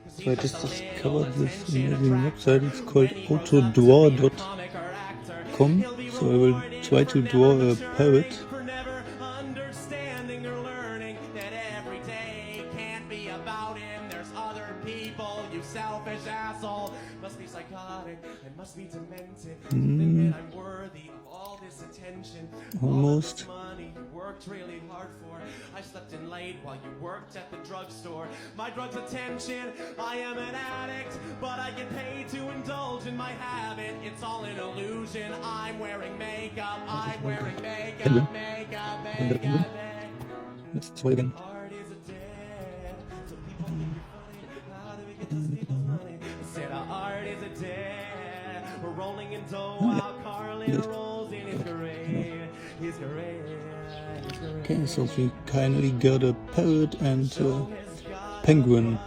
So I just discovered this amazing website. It's called autodraw.com. So I will try to draw a parrot. Selfish asshole, must be psychotic, I must be demented. Think that I'm worthy of all this attention. Almost. All this money you worked really hard for. I slept in late while you worked at the drugstore. My drug's attention, I am an addict, but I get paid to indulge in my habit. It's all an illusion. I'm wearing makeup, I'm wearing makeup, makeup. Let's try again. Said our art is a dead. We're rolling in dough while Carlin rolls in his grave. His grave. Okay, so we finally got a parrot and a penguin.